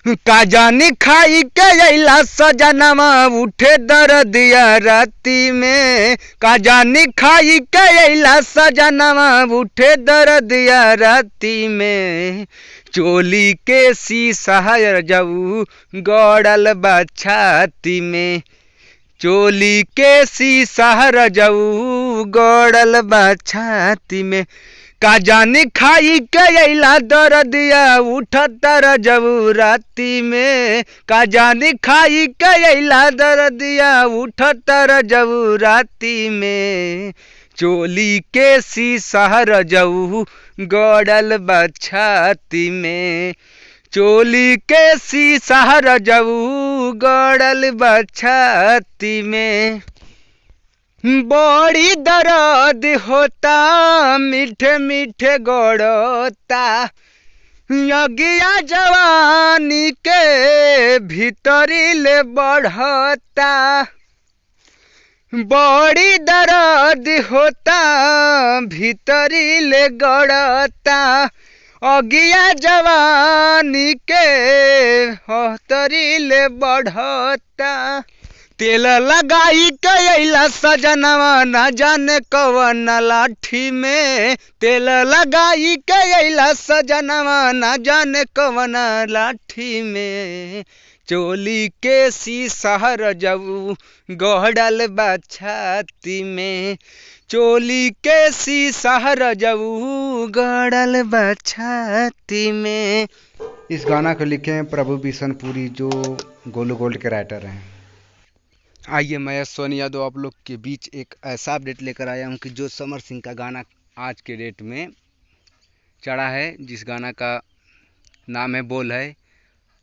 का जानी खाई के अइला सजनमा उठे दर्दिया राती में। का जानी खाई के अइला सजनमा उठे दर्दिया राती में। चोली के शीशा रजऊ गड़ल बा छाती में। चोली के शीशा रजऊ गड़ल बा छाती में। का जानी खाई के अइला दर्दिया उठत रजऊ राती में। का जानी खाई के अइला दर्दिया उठत रजऊ राती में। चोली के शीशा रजऊ गड़ल बा छाती में। चोली के शीशा रजऊ गड़ल बा छाती में। बड़ी दर्द होता मीठे मीठे गड़ता। अगिया जवानी के भीतरी ले बढ़ता। बड़ी दर्द होता भीतरी ले गड़ता। अगिया जवानी के भीतरी ले बढ़ता। तेल लगाई के अइला सजनवा न जाने कवन लाठी में। तेल लगाई के अइला सजनवा न जाने कवन लाठी में। चोली के शीशा रजऊ गड़ल बा छाती में। चोली के शीशा रजऊ गड़ल बा छाती में। इस गाना को लिखे हैं प्रभु बिशनपुरी, जो गोलू गोल्ड के राइटर हैं। आइए मैं सोनी यादव आप लोग के बीच एक ऐसा अपडेट लेकर आया हूँ कि जो समर सिंह का गाना आज के डेट में चढ़ा है, जिस गाना का नाम है बोल है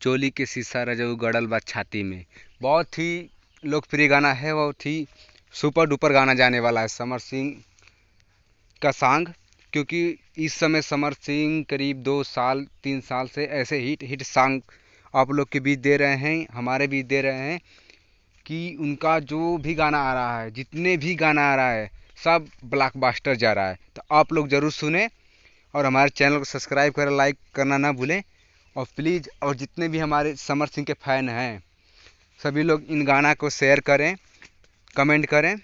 चोली के शीशा रजऊ गड़ल बा छाती में। बहुत ही लोकप्रिय गाना है, बहुत ही सुपर डुपर गाना जाने वाला है समर सिंह का सॉन्ग। क्योंकि इस समय समर सिंह करीब 2 साल 3 साल से ऐसे हिट सॉन्ग आप लोग के बीच दे रहे हैं, हमारे बीच दे रहे हैं कि उनका जो भी गाना आ रहा है, जितने भी गाना आ रहा है, सब ब्लॉकबस्टर जा रहा है। तो आप लोग ज़रूर सुने और हमारे चैनल को सब्सक्राइब करें, लाइक करना ना भूलें। और प्लीज़, और जितने भी हमारे समर सिंह के फ़ैन हैं सभी लोग इन गाना को शेयर करें, कमेंट करें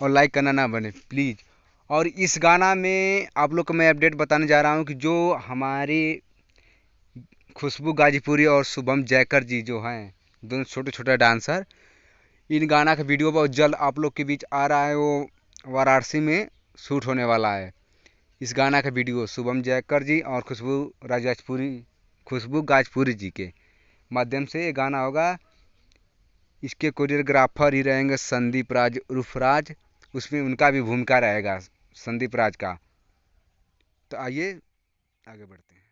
और लाइक करना ना भूलें प्लीज़। और इस गाना में आप लोग को मैं अपडेट बताने जा रहा हूँ कि जो हमारे खुशबू गाजीपुरी और शुभम जयकर जी जो हैं, दोनों छोटे छोटे डांसर, इन गाना का वीडियो बहुत जल्द आप लोग के बीच आ रहा है। वो वाराणसी में शूट होने वाला है। इस गाना का वीडियो शुभम जयकर जी और खुशबू गाजपुरी जी के माध्यम से ये गाना होगा। इसके कोरियोग्राफर ही रहेंगे संदीप राज उर्फ राज, उसमें उनका भी भूमिका रहेगा, संदीप राज का। तो आइए आगे बढ़ते हैं।